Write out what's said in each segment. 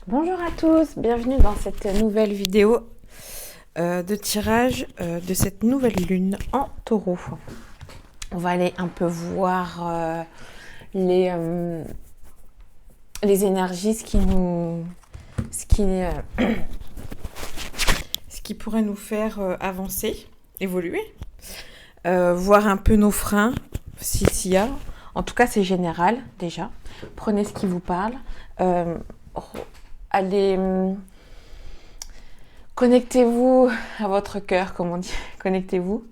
Bonjour à tous, bienvenue dans cette nouvelle vidéo de tirage de cette nouvelle lune en taureau. On va aller un peu voir les énergies, ce qui, euh, ce qui pourrait nous faire avancer, évoluer, voir un peu nos freins, s'il y a. En tout cas, c'est général déjà. Prenez ce qui vous parle. Allez... Connectez-vous à votre cœur, comme on dit. Connectez-vous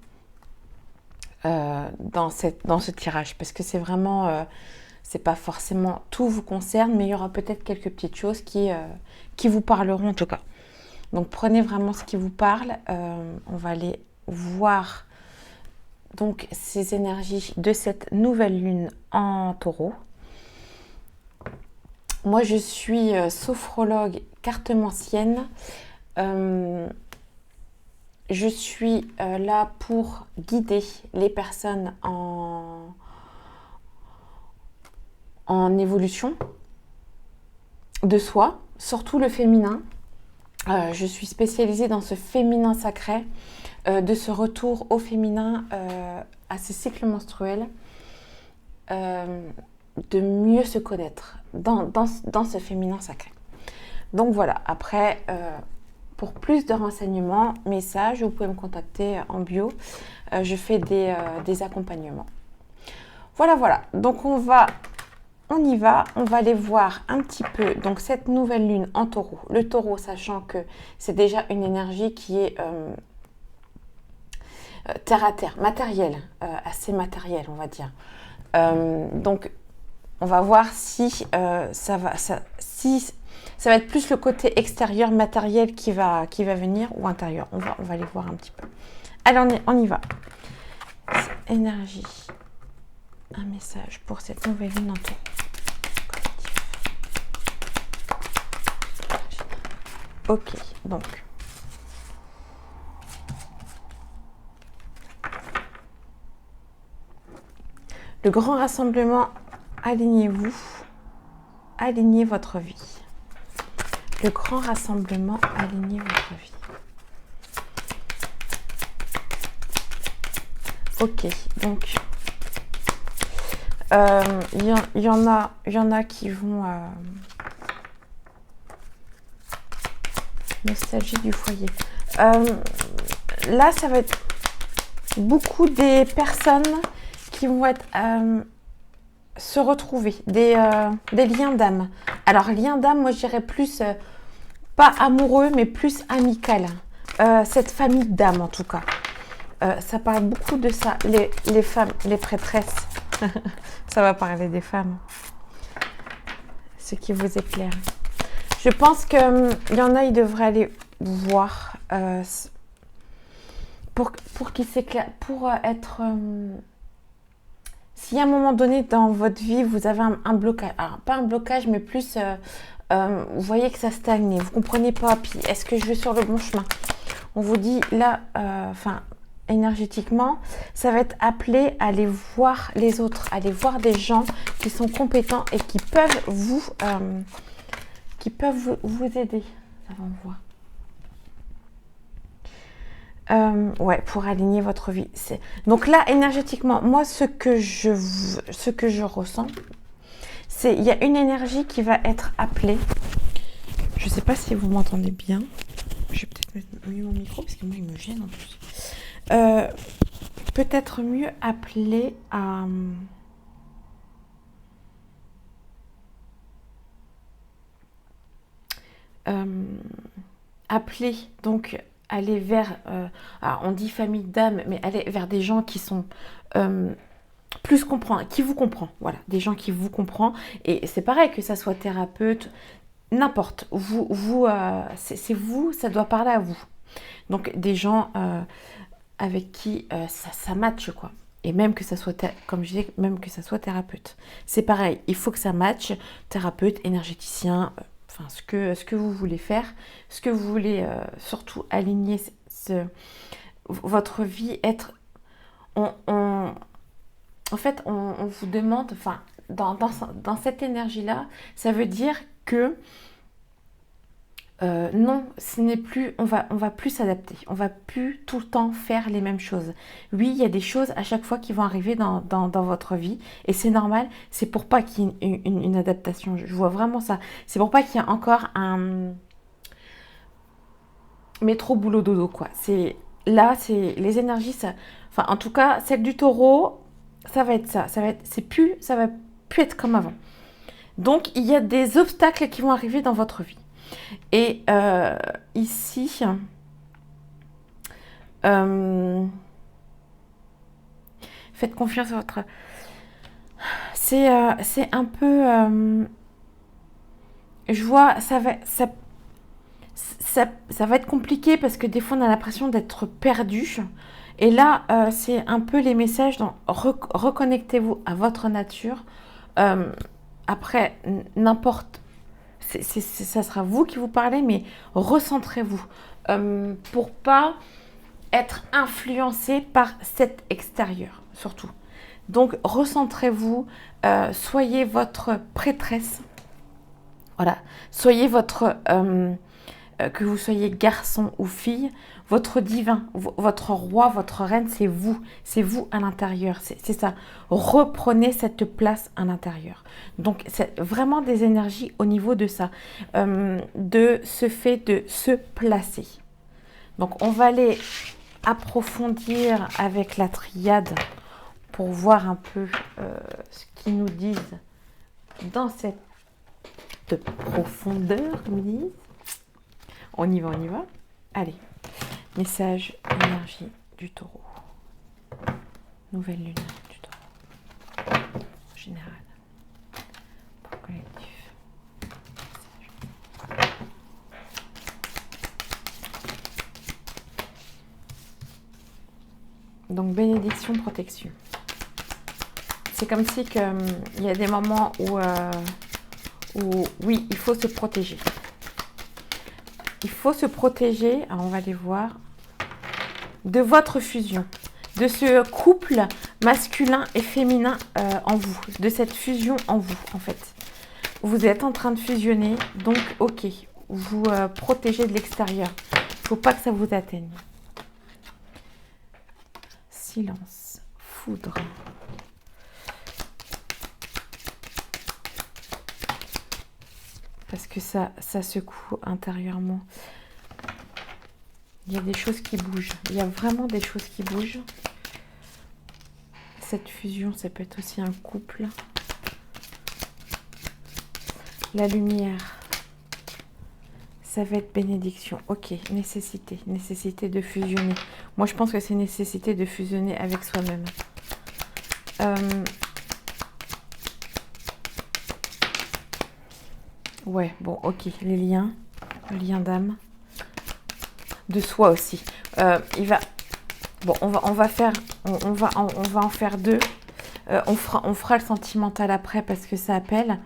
dans ce tirage, parce que c'est vraiment, c'est pas forcément tout vous concerne, mais il y aura peut-être quelques petites choses qui vous parleront en tout cas. Donc prenez vraiment ce qui vous parle. On va aller voir donc ces énergies de cette nouvelle lune en taureau. Moi, je suis sophrologue cartomancienne. Je suis là pour guider les personnes en évolution de soi, surtout le féminin. Je suis spécialisée dans ce féminin sacré, de ce retour au féminin à ces cycles menstruels, de mieux se connaître dans ce féminin sacré. Donc voilà, après... pour plus de renseignements, messages, vous pouvez me contacter en bio. Je fais des accompagnements. Voilà. Donc on y va. On va aller voir un petit peu donc cette nouvelle lune en taureau. Le taureau, sachant que c'est déjà une énergie qui est terre à terre, matérielle, assez matérielle, on va dire. Donc on va voir si ça va être plus le côté extérieur, matériel qui va venir ou intérieur. On va aller voir un petit peu. Allez, on y va. Énergie. Un message pour cette nouvelle lune en taureau. Ok, donc. Le grand rassemblement, alignez-vous. Alignez votre vie. Le grand rassemblement, alignez votre vie. Ok, donc il y en a qui vont nostalgie du foyer. Là, ça va être beaucoup des personnes qui vont être se retrouver, des liens d'âme. Alors, liens d'âme, moi je dirais plus pas amoureux, mais plus amical. Cette famille d'âme en tout cas. Ça parle beaucoup de ça. Les femmes, les prêtresses. Ça va parler des femmes. Ce qui vous éclaire. Je pense qu'il y en a, ils devraient aller voir pour qu'ils s'éclairent, pour être... si à un moment donné dans votre vie, vous avez un blocage, alors pas un blocage, mais plus... vous voyez que ça stagne, vous ne comprenez pas, puis est-ce que je vais sur le bon chemin? On vous dit là, énergétiquement, ça va être appelé à aller voir les autres, à aller voir des gens qui sont compétents et qui peuvent vous aider. Ça va, on voit. Ouais, pour aligner votre vie. Donc là, énergétiquement, moi, ce que je ressens, c'est il y a une énergie qui va être appelée. Je ne sais pas si vous m'entendez bien. Je vais peut-être mettre mieux mon micro parce que moi, il me gêne en plus. Peut-être mieux appelée à... appeler, donc aller vers... alors on dit famille d'âme, mais aller vers des gens qui sont... plus comprendre, qui vous comprend, voilà, des gens qui vous comprend, et c'est pareil que ça soit thérapeute, n'importe, c'est vous, ça doit parler à vous, donc des gens avec qui ça matche quoi, et même que ça soit, comme je disais, même que ça soit thérapeute, c'est pareil, il faut que ça matche, thérapeute, énergéticien, enfin ce que vous voulez faire, ce que vous voulez surtout aligner votre vie, être, en fait, on vous demande, enfin, dans cette énergie-là, ça veut dire que Non, ce n'est plus, on va plus s'adapter, on va plus tout le temps faire les mêmes choses. Oui, il y a des choses à chaque fois qui vont arriver dans votre vie et c'est normal, c'est pour pas qu'il y ait une adaptation, je vois vraiment ça. C'est pour pas qu'il y ait encore un métro boulot dodo quoi. C'est les énergies, ça, enfin en tout cas celle du taureau, ça va être ça va être, ça va plus être comme avant. Donc il y a des obstacles qui vont arriver dans votre vie. Et ici, faites confiance à votre... C'est un peu... je vois, ça va être compliqué parce que des fois on a l'impression d'être perdu. Et là, c'est un peu les messages dans reconnectez-vous à votre nature. Euh, Après, n'importe ça sera vous qui vous parlez, mais recentrez-vous pour pas être influencé par cet extérieur, surtout. Donc, recentrez-vous, soyez votre prêtresse, voilà, soyez votre, que vous soyez garçon ou fille, votre divin, votre roi, votre reine, c'est vous à l'intérieur, c'est ça. Reprenez cette place à l'intérieur. Donc, c'est vraiment des énergies au niveau de ça, de ce fait de se placer. Donc, on va aller approfondir avec la triade pour voir un peu ce qu'ils nous disent dans cette profondeur, ils me disent. On y va, on y va. Allez, message énergie du taureau. Nouvelle lune du taureau. Général. Pour collectif. Message. Donc, bénédiction, protection. C'est comme si il y a des moments où, oui, il faut se protéger. Il faut se protéger, alors on va les voir, de votre fusion, de ce couple masculin et féminin en vous, de cette fusion en vous, en fait. Vous êtes en train de fusionner, donc ok, vous protégez de l'extérieur. Il ne faut pas que ça vous atteigne. Silence, foudre. Parce que ça secoue intérieurement. Il y a des choses qui bougent. Il y a vraiment des choses qui bougent. Cette fusion, ça peut être aussi un couple. La lumière, ça va être bénédiction. Ok, nécessité. Nécessité de fusionner. Moi, je pense que c'est nécessité de fusionner avec soi-même. Ouais, bon, ok. Les liens. Le lien d'âme. De soi aussi. Il va... Bon, on va faire... On va en faire deux. On fera le sentimental après parce que ça appelle.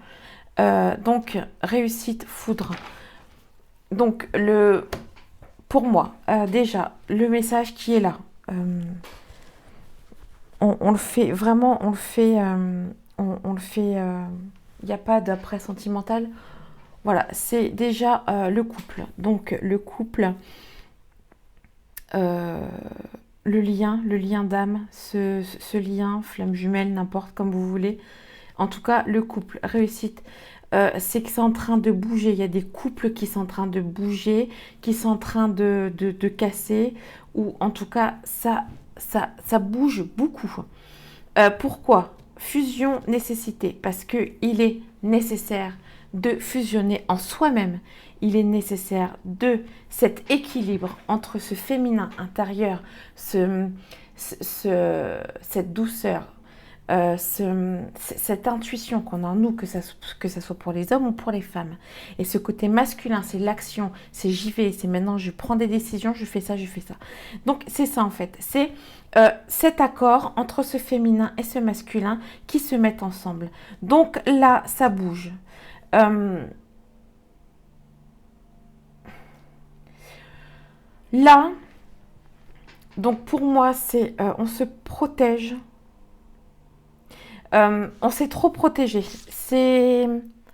Donc, réussite, foudre. Donc, pour moi, déjà, le message qui est là, on le fait vraiment, on le fait, il n'y a pas d'après sentimental. Voilà, c'est déjà le couple. Donc, le couple, le lien d'âme, ce lien, flamme jumelle, n'importe comme vous voulez. En tout cas, le couple, réussite. C'est que c'est en train de bouger. Il y a des couples qui sont en train de bouger, qui sont en train de casser, ou en tout cas, ça bouge beaucoup. Pourquoi? Fusion, nécessité. Parce qu'il est nécessaire de fusionner en soi-même. Il est nécessaire de cet équilibre entre ce féminin intérieur, cette douceur, cette intuition qu'on a en nous, que ça soit pour les hommes ou pour les femmes. Et ce côté masculin, c'est l'action, c'est j'y vais, c'est maintenant je prends des décisions, je fais ça, je fais ça. Donc c'est ça en fait, c'est cet accord entre ce féminin et ce masculin qui se mettent ensemble. Donc là, ça bouge. Là, donc pour moi, c'est on se protège. On s'est trop protégé.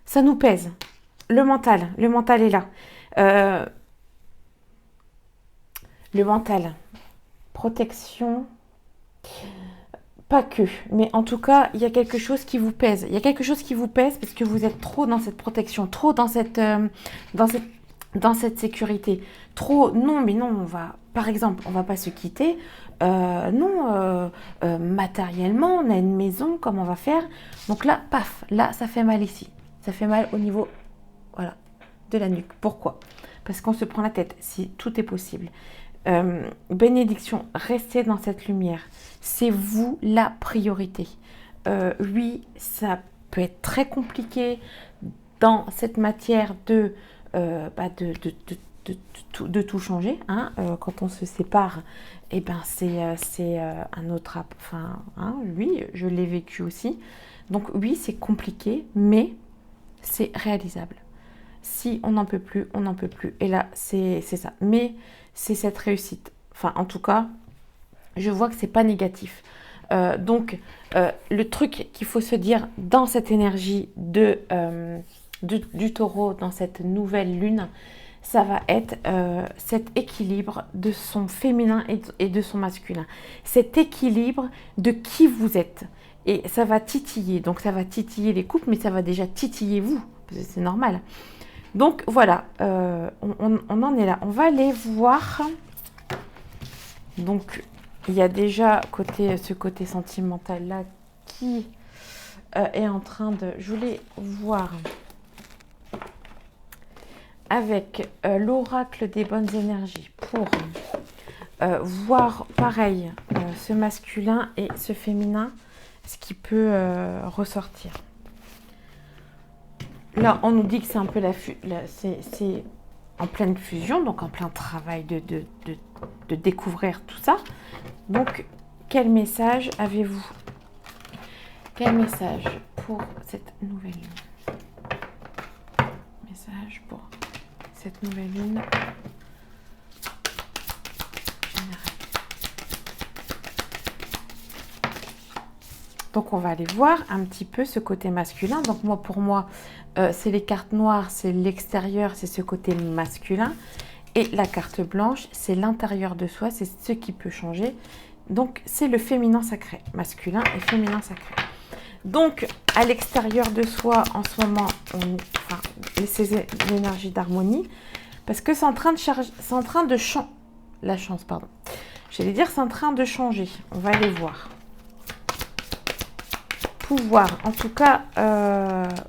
Ça nous pèse. Le mental est là. Euh, le mental, protection, pas que, mais en tout cas, il y a quelque chose qui vous pèse. Il y a quelque chose qui vous pèse parce que vous êtes trop dans cette protection, trop dans cette, dans cette sécurité. Trop, non, mais non, on va, par exemple, on va pas se quitter. Non, matériellement, on a une maison, comment on va faire? Donc là, paf, là, ça fait mal ici. Ça fait mal au niveau, voilà, de la nuque. Pourquoi? Parce qu'on se prend la tête, si tout est possible. Bénédiction, restez dans cette lumière. C'est vous la priorité. Oui, ça peut être très compliqué dans cette matière de tout changer. Hein. Quand on se sépare, eh ben c'est un autre... Enfin, hein, oui, je l'ai vécu aussi. Donc oui, c'est compliqué, mais c'est réalisable. Si on n'en peut plus, on n'en peut plus. Et là, c'est ça. Mais c'est cette réussite. Enfin, en tout cas, je vois que c'est pas négatif. Le truc qu'il faut se dire dans cette énergie du taureau, dans cette nouvelle lune, ça va être cet équilibre de son féminin et de son masculin. Cet équilibre de qui vous êtes. Et ça va titiller. Donc ça va titiller les couples, mais ça va déjà titiller vous. C'est normal. Donc voilà, on en est là. On va aller voir. Donc il y a déjà ce côté sentimental là qui est en train de... Je voulais voir avec l'oracle des bonnes énergies pour voir pareil ce masculin et ce féminin, ce qui peut ressortir. Là, on nous dit que c'est un peu c'est en pleine fusion, donc en plein travail de découvrir tout ça. Donc, quel message avez-vous? Quel message pour cette nouvelle lune? Message pour cette nouvelle lune générale. Donc, on va aller voir un petit peu ce côté masculin. Donc, pour moi, c'est les cartes noires, c'est l'extérieur, c'est ce côté masculin. Et la carte blanche, c'est l'intérieur de soi, c'est ce qui peut changer. Donc, c'est le féminin sacré, masculin et féminin sacré. Donc, à l'extérieur de soi, en ce moment, ces énergies d'harmonie, parce que c'est en train de charger, c'est en train de changer. La chance, pardon. J'allais dire, c'est en train de changer. On va aller voir. Pouvoir, en tout cas,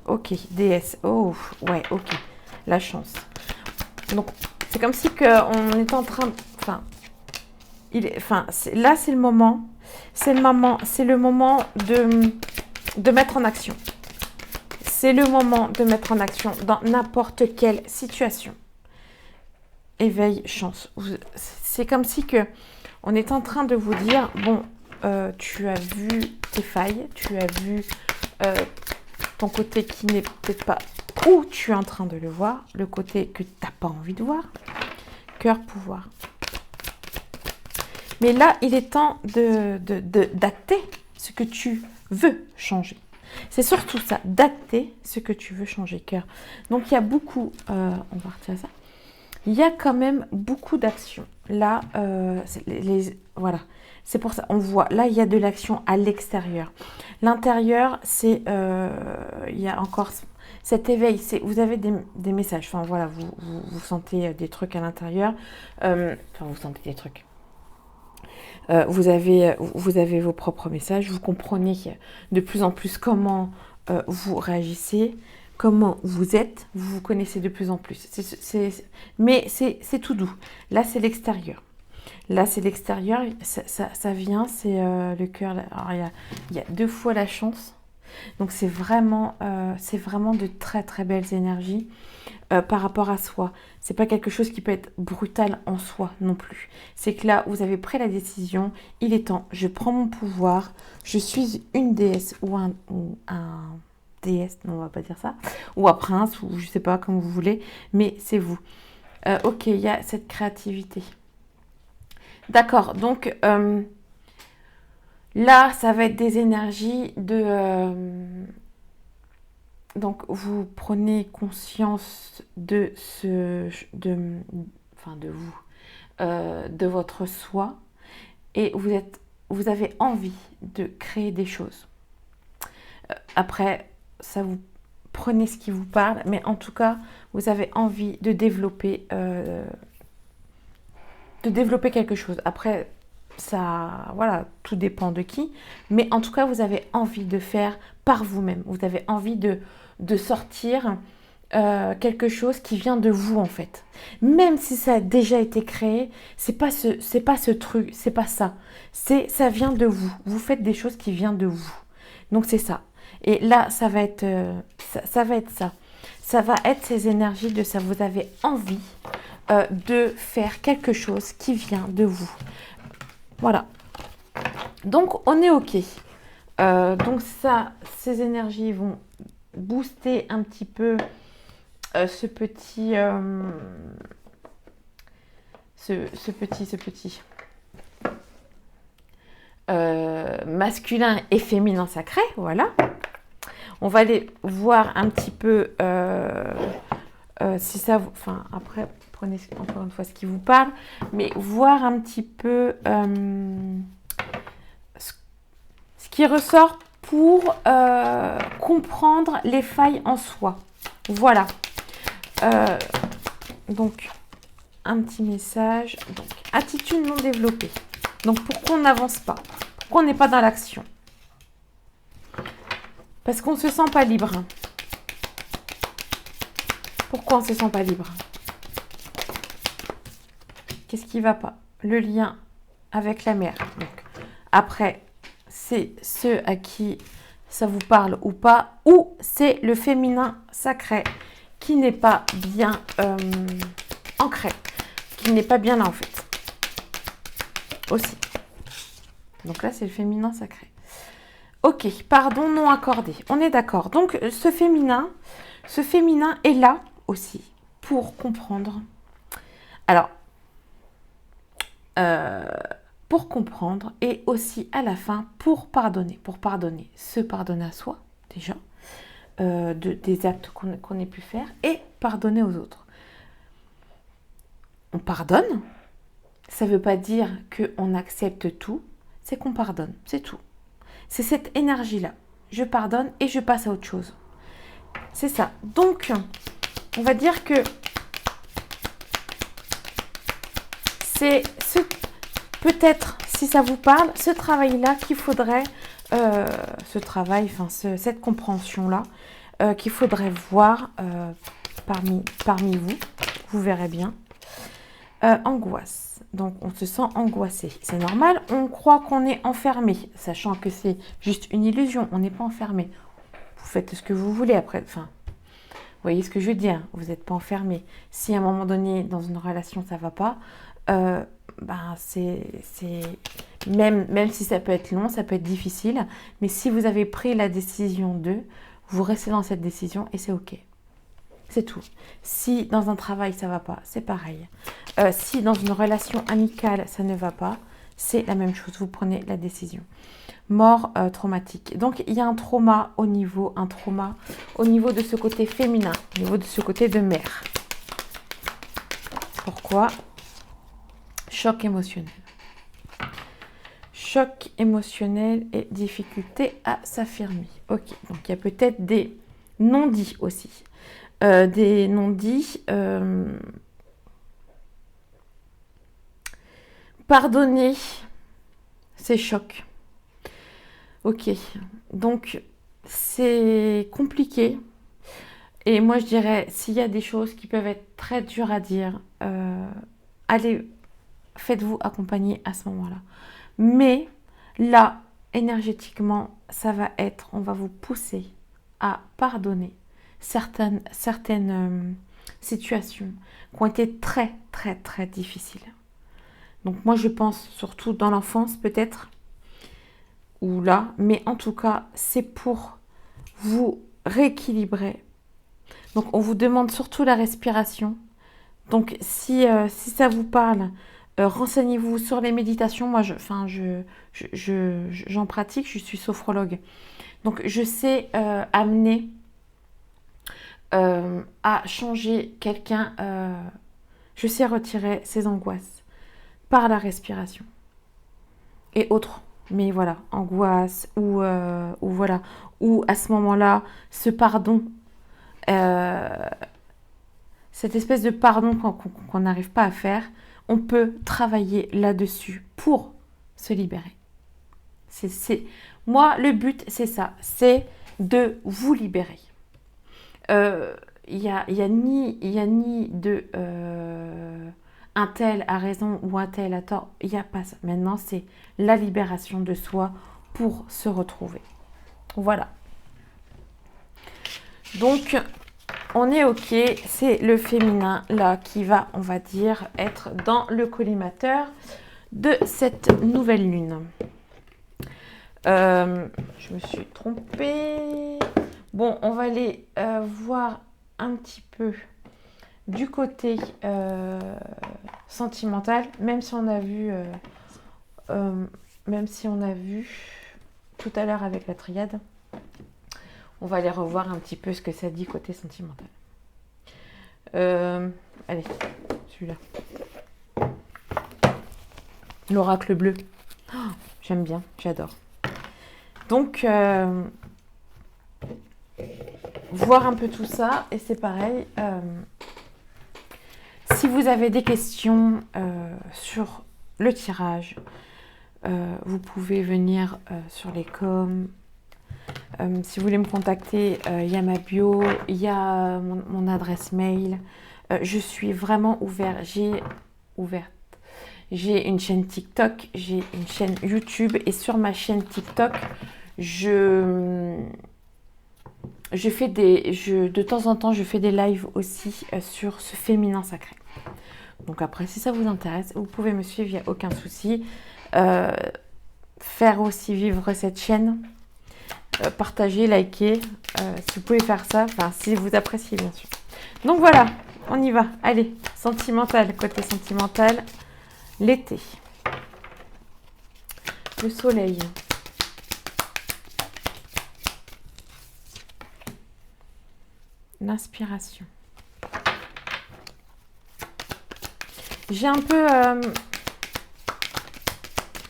ok, déesse. Oh, ouais, ok. La chance. Donc, c'est comme si on est en train, là c'est le moment, c'est le moment de mettre en action. C'est le moment de mettre en action dans n'importe quelle situation. Éveil, chance. C'est comme si on est en train de vous dire, bon, tu as vu tes failles, tu as vu ton côté qui n'est peut-être pas où tu es en train de le voir, le côté que tu n'as pas envie de voir. Cœur, pouvoir. Mais là, il est temps d'acter ce que tu veux changer. C'est surtout ça, d'acter ce que tu veux changer, cœur. Donc, il y a beaucoup, on va retirer ça, il y a quand même beaucoup d'actions. Là, voilà, c'est pour ça, on voit, là, il y a de l'action à l'extérieur. L'intérieur, c'est, il y a encore cet éveil, vous avez des messages, enfin voilà, vous sentez des trucs à l'intérieur, vous sentez des trucs. Vous avez vos propres messages, vous comprenez de plus en plus comment vous réagissez, comment vous êtes, vous vous connaissez de plus en plus. Mais c'est tout doux. Là, c'est l'extérieur. Là, c'est l'extérieur, ça vient, c'est le cœur. Alors, il y a 2 fois la chance. Donc, c'est vraiment de très, très belles énergies par rapport à soi. C'est pas quelque chose qui peut être brutal en soi non plus. C'est que là, vous avez pris la décision, il est temps, je prends mon pouvoir, je suis une déesse ou un déesse, non, on va pas dire ça, ou un prince, ou je sais pas, comme vous voulez, mais c'est vous. Ok, il y a cette créativité. D'accord, donc là, ça va être des énergies Donc, vous prenez conscience de enfin, de vous, de votre soi, et vous avez envie de créer des choses. Après, ça vous prenez ce qui vous parle, mais en tout cas, vous avez envie de développer quelque chose. Après, ça, voilà, tout dépend de qui, mais en tout cas, vous avez envie de faire par vous-même. Vous avez envie de sortir quelque chose qui vient de vous en fait. Même si ça a déjà été créé, c'est pas ce truc, c'est pas ça. Ça vient de vous. Vous faites des choses qui viennent de vous. Donc c'est ça. Et là, ça va être ça va être ça. Ça va être ces énergies de ça. Vous avez envie de faire quelque chose qui vient de vous. Voilà. Donc on est ok. Donc ça, ces énergies vont booster un petit peu ce petit masculin et féminin sacré, voilà. On va aller voir un petit peu si ça vous... Enfin, après, prenez encore une fois ce qui vous parle, mais voir un petit peu ce qui ressort pour comprendre les failles en soi. Voilà. Donc, un petit message. Donc, attitude non développée. Donc, pourquoi on n'avance pas? Pourquoi on n'est pas dans l'action? Parce qu'on ne se sent pas libre. Pourquoi on ne se sent pas libre? Qu'est-ce qui ne va pas? Le lien avec la mère. Donc, après, c'est ceux à qui ça vous parle ou pas, ou c'est le féminin sacré qui n'est pas bien ancré, qui n'est pas bien là en fait. Aussi. Donc là, c'est le féminin sacré. Ok, pardon non accordé. On est d'accord. Donc ce féminin est là aussi pour comprendre. Alors, pour comprendre et aussi à la fin pour pardonner. Pour pardonner. Se pardonner à soi, déjà, des actes qu'on ait pu faire et pardonner aux autres. On pardonne. Ça ne veut pas dire qu'on accepte tout. C'est qu'on pardonne. C'est tout. C'est cette énergie-là. Je pardonne et je passe à autre chose. C'est ça. Donc, on va dire que c'est peut-être, si ça vous parle, ce travail-là qu'il faudrait, cette compréhension-là, qu'il faudrait voir parmi vous. Vous verrez bien. Angoisse. Donc, on se sent angoissé. C'est normal, on croit qu'on est enfermé, sachant que c'est juste une illusion. On n'est pas enfermé. Vous faites ce que vous voulez après. Enfin, vous voyez ce que je veux dire? Vous n'êtes pas enfermé. Si à un moment donné, dans une relation, ça ne va pas, même si ça peut être long, ça peut être difficile. Mais si vous avez pris la décision vous restez dans cette décision et c'est ok. C'est tout. Si dans un travail, ça ne va pas, c'est pareil. Si dans une relation amicale, ça ne va pas, c'est la même chose. Vous prenez la décision. Mort traumatique. Donc, il y a un trauma au niveau de ce côté féminin, au niveau de ce côté de mère. Pourquoi? Choc émotionnel. Choc émotionnel et difficulté à s'affirmer. Ok, donc il y a peut-être des non-dits aussi. Des non-dits. Pardonner, c'est choc. Ok, donc c'est compliqué. Et moi je dirais, s'il y a des choses qui peuvent être très dures à dire, allez, faites-vous accompagner à ce moment-là. Mais là, énergétiquement, on va vous pousser à pardonner certaines situations qui ont été très, très, très difficiles. Donc moi, je pense surtout dans l'enfance, peut-être, ou là, mais en tout cas, c'est pour vous rééquilibrer. Donc, on vous demande surtout la respiration. Donc, si ça vous parle, renseignez-vous sur les méditations. Moi, j'en pratique, je suis sophrologue. Donc, je sais amener à changer quelqu'un. Je sais retirer ses angoisses par la respiration et autres. Mais voilà, angoisse ou voilà, ou à ce moment-là, ce pardon, euh, cette espèce de pardon qu'on n'arrive pas à faire, on peut travailler là-dessus pour se libérer. Moi, le but, c'est ça, c'est de vous libérer. Il y a ni de un tel a raison ou un tel a tort. Il n'y a pas ça. Maintenant, c'est la libération de soi pour se retrouver. Voilà. Donc, on est OK. C'est le féminin, là, qui va, on va dire, être dans le collimateur de cette nouvelle lune. Je me suis trompée. Bon, on va aller voir un petit peu du côté sentimental, même si on a vu tout à l'heure avec la triade, on va aller revoir un petit peu ce que ça dit côté sentimental. Allez, celui-là. L'oracle bleu. Oh, j'aime bien, j'adore. Donc, voir un peu tout ça, et c'est pareil. Si vous avez des questions sur le tirage, vous pouvez venir sur les coms. Si vous voulez me contacter, il y a ma bio, il y a mon adresse mail. Je suis vraiment ouverte. J'ai une chaîne TikTok, j'ai une chaîne YouTube et sur ma chaîne TikTok, de temps en temps, je fais des lives aussi sur ce féminin sacré. Donc après, si ça vous intéresse, vous pouvez me suivre, il n'y a aucun souci. Faire aussi vivre cette chaîne, partager, liker, si vous pouvez faire ça, enfin si vous appréciez bien sûr. Donc voilà, on y va. Allez, sentimental, côté sentimental, l'été, le soleil. L'inspiration. J'ai un peu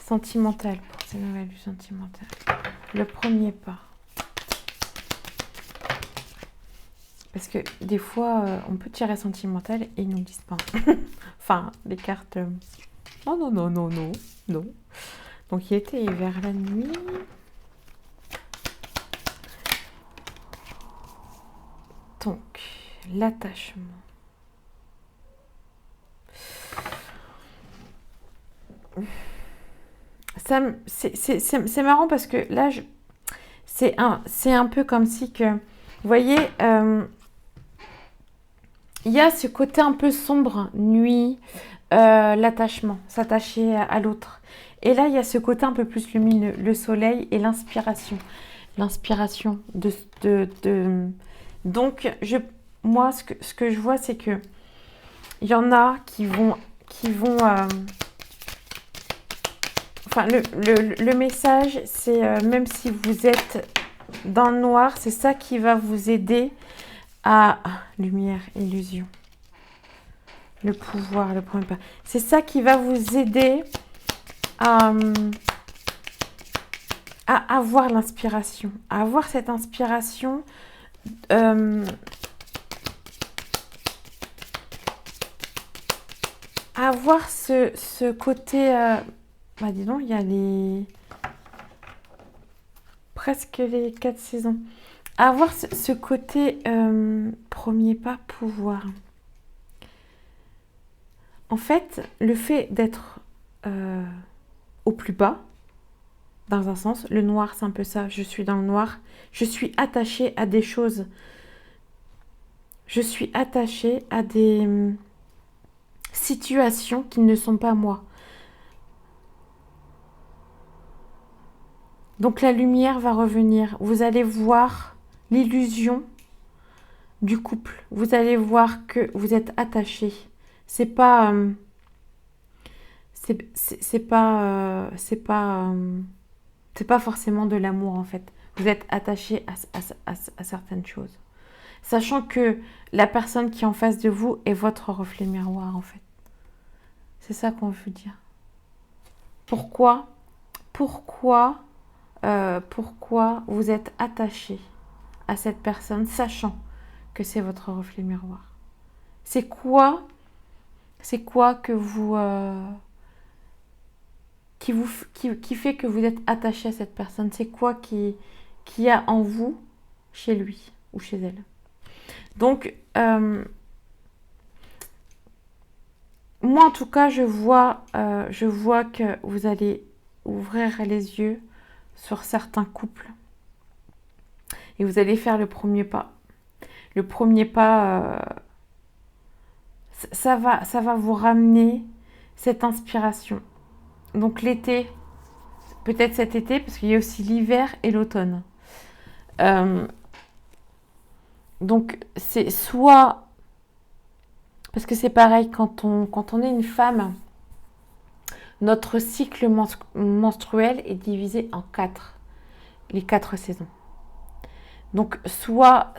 sentimental pour ces nouvelles lues sentimentales. Le premier pas. Parce que des fois, on peut tirer sentimental et ils nous disent pas. Enfin, les cartes. Oh non, non, non, non, non. Donc il était vers la nuit. Donc, l'attachement. C'est marrant parce que là, c'est un peu comme si que, vous voyez, il y a ce côté un peu sombre, nuit, l'attachement, s'attacher à l'autre. Et là, il y a ce côté un peu plus lumineux, le soleil et l'inspiration. L'inspiration Donc, moi, ce que je vois, c'est que il y en a qui vont enfin, le message, c'est même si vous êtes dans le noir, c'est ça qui va vous aider à lumière, illusion, le pouvoir, le premier pas. C'est ça qui va vous aider à avoir l'inspiration, à avoir cette inspiration. À avoir ce côté. Bah dis donc, il y a presque les 4 saisons. Avoir ce côté premier pas, pouvoir. En fait, le fait d'être au plus bas, dans un sens, le noir, c'est un peu ça. Je suis dans le noir. Je suis attachée à des choses. Je suis attachée à des situations qui ne sont pas moi. Donc la lumière va revenir. Vous allez voir l'illusion du couple. Vous allez voir que vous êtes attachés. C'est pas forcément de l'amour en fait. Vous êtes attachés à certaines choses. Sachant que la personne qui est en face de vous est votre reflet miroir, en fait. C'est ça qu'on veut dire. Pourquoi pourquoi vous êtes attaché à cette personne, sachant que c'est votre reflet miroir? C'est quoi que vous, qui fait que vous êtes attaché à cette personne? C'est quoi qui y a en vous, chez lui ou chez elle? Donc, moi en tout cas, je vois que vous allez ouvrir les yeux sur certains couples et vous allez faire le premier pas. Le premier pas, ça va vous ramener cette inspiration. Donc l'été, peut-être cet été, parce qu'il y a aussi l'hiver et l'automne. Donc c'est soit, parce que c'est pareil, quand on est une femme, notre cycle menstruel est divisé en 4, les 4 saisons. Donc soit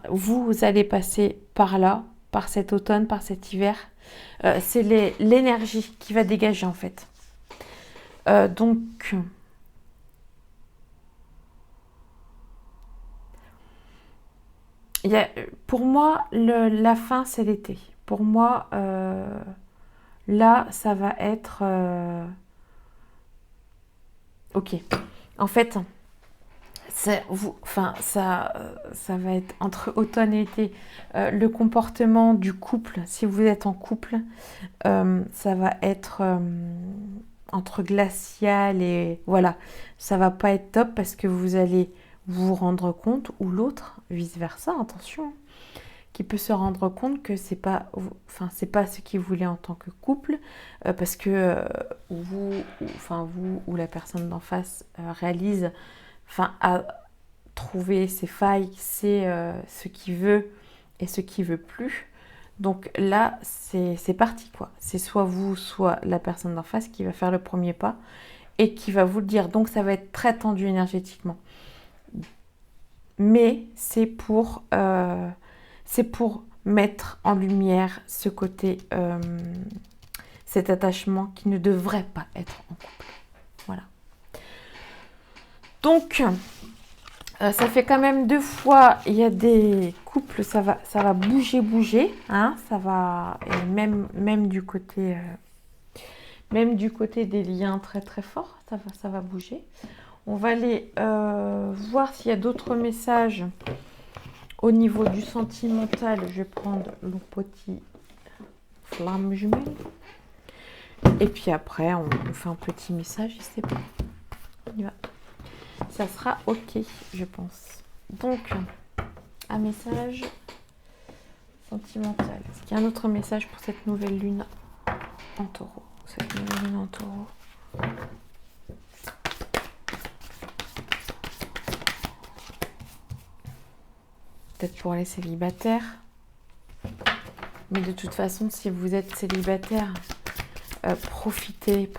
vous allez passer par là, par cet automne, par cet hiver. C'est l'énergie qui va dégager en fait. Donc pour moi, la fin c'est l'été. Pour moi, là ça va être ok. En fait, ça va être entre automne et été. Le comportement du couple, si vous êtes en couple, ça va être entre glacial et voilà. Ça va pas être top parce que vous allez vous rendre compte, ou l'autre, vice versa, attention, qui peut se rendre compte que c'est pas ce qu'il voulait en tant que couple, parce que vous ou la personne d'en face réalise, a trouvé ses failles, c'est ce qu'il veut et ce qu'il veut plus. Donc là, c'est parti quoi. C'est soit vous, soit la personne d'en face qui va faire le premier pas et qui va vous le dire. Donc ça va être très tendu énergétiquement. Mais c'est pour mettre en lumière ce côté, cet attachement qui ne devrait pas être en couple. Voilà. Donc, ça fait quand même 2 fois, il y a des couples, ça va bouger, hein, ça va, et même du côté des liens très très forts, ça va bouger. On va aller voir s'il y a d'autres messages au niveau du sentimental. Je vais prendre le petit flamme jumelle. Et puis après, on fait un petit message, je sais pas. On y va. Ça sera ok, je pense. Donc, un message sentimental. Est-ce qu'il y a un autre message pour cette nouvelle lune en taureau? Cette nouvelle lune en taureau. Peut-être pour les célibataires. Mais de toute façon, si vous êtes célibataire, profitez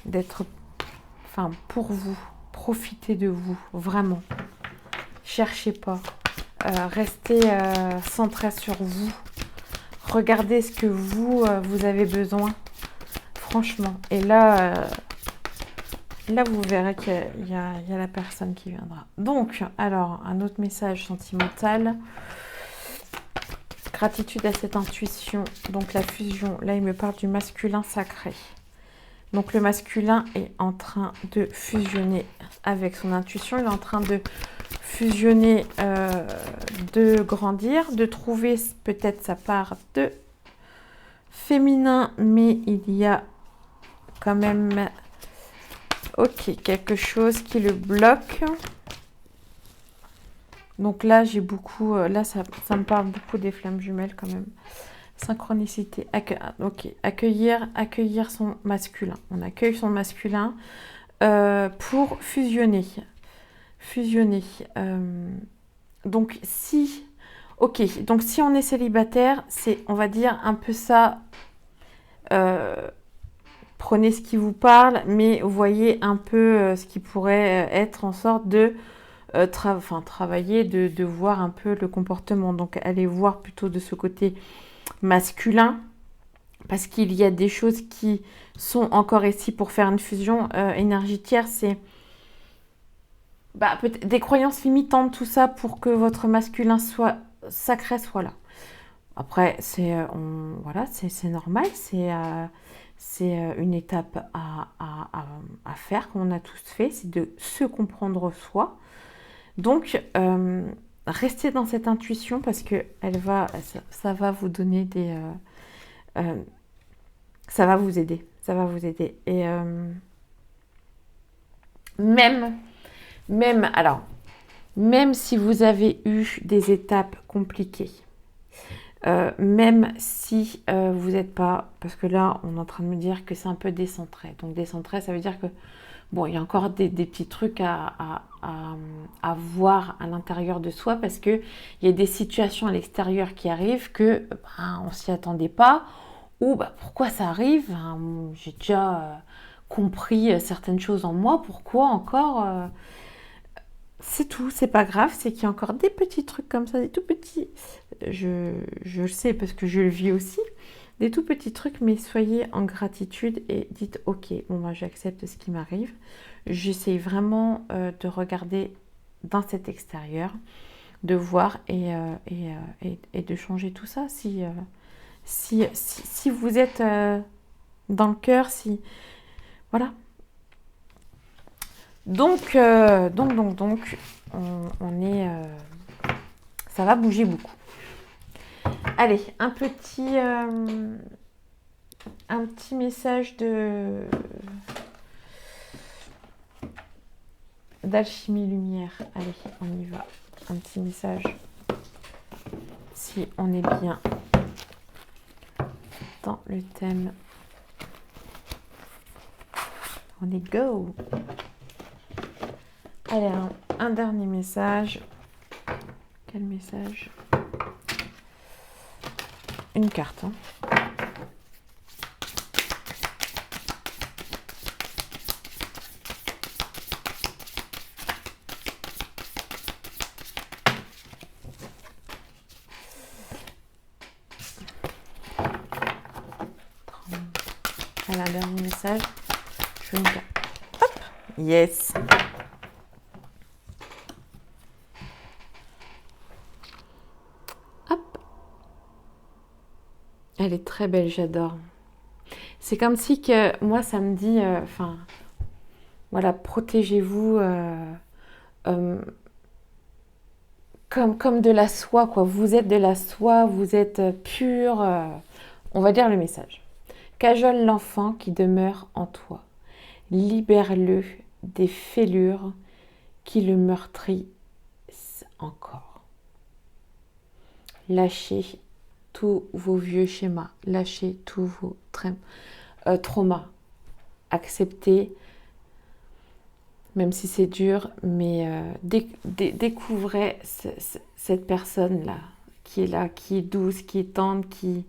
d'être, pour vous. Profitez de vous, vraiment. Cherchez pas. Restez centré sur vous. Regardez ce que vous avez besoin. Franchement. Et là, vous verrez qu'il y a la personne qui viendra. Donc, alors, un autre message sentimental. Gratitude à cette intuition. Donc, la fusion. Là, il me parle du masculin sacré. Donc, le masculin est en train de fusionner avec son intuition. Il est en train de fusionner, de grandir, de trouver peut-être sa part de féminin. Mais il y a quand même... Ok, quelque chose qui le bloque. Donc là, j'ai beaucoup... là, ça me parle beaucoup des flammes jumelles quand même. Synchronicité. Ok, accueillir son masculin. On accueille son masculin pour fusionner. Donc si... Ok, donc si on est célibataire, c'est, on va dire, un peu ça... prenez ce qui vous parle, mais voyez un peu ce qui pourrait être en sorte de travailler, de voir un peu le comportement. Donc, allez voir plutôt de ce côté masculin, parce qu'il y a des choses qui sont encore ici pour faire une fusion énergie tierce. C'est peut-être des croyances limitantes, tout ça, pour que votre masculin soit sacré, soit là. Après, voilà, c'est normal, c'est une étape à faire, qu'on a tous fait, c'est de se comprendre soi. Donc, restez dans cette intuition parce que ça va vous donner ça va vous aider. Ça va vous aider. Et même si vous avez eu des étapes compliquées, même si vous n'êtes pas... Parce que là, on est en train de me dire que c'est un peu décentré. Donc, décentré, ça veut dire que bon, il y a encore des petits trucs à voir à l'intérieur de soi parce qu'il y a des situations à l'extérieur qui arrivent que on ne s'y attendait pas ou pourquoi ça arrive, j'ai déjà compris certaines choses en moi, pourquoi encore c'est tout, c'est pas grave, c'est qu'il y a encore des petits trucs comme ça, des tout petits, je le sais parce que je le vis aussi, des tout petits trucs, mais soyez en gratitude et dites ok, bon j'accepte ce qui m'arrive. J'essaie vraiment de regarder dans cet extérieur, de voir et de changer tout ça. Si vous êtes dans le cœur, voilà. Donc, on est, ça va bouger beaucoup. Allez, un petit message d'alchimie lumière. Allez, on y va. Un petit message. Si on est bien dans le thème. On est go. Allez, un dernier message. Quel message? Une carte. Allez, un dernier message. Je veux une carte. Hop. Yes. Elle est très belle, j'adore. C'est comme si que moi, ça me dit, voilà, protégez-vous comme de la soie, quoi. Vous êtes de la soie, vous êtes pur. On va dire le message. Cajole l'enfant qui demeure en toi. Libère-le des fêlures qui le meurtrissent encore. Lâchez tous vos vieux schémas, lâchez tous vos traumas, acceptez, même si c'est dur, mais découvrez cette personne-là, qui est douce, qui est tendre, qui,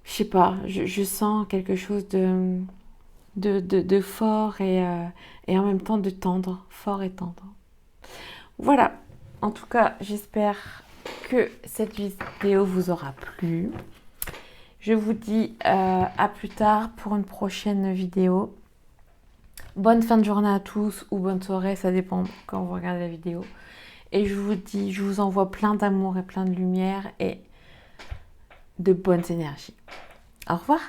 je sais pas, je sens quelque chose de fort et en même temps de tendre, fort et tendre. Voilà, en tout cas, j'espère que cette vidéo vous aura plu. Je vous dis à plus tard pour une prochaine vidéo. Bonne fin de journée à tous ou bonne soirée, ça dépend quand vous regardez la vidéo. Et je vous envoie plein d'amour et plein de lumière et de bonnes énergies. Au revoir.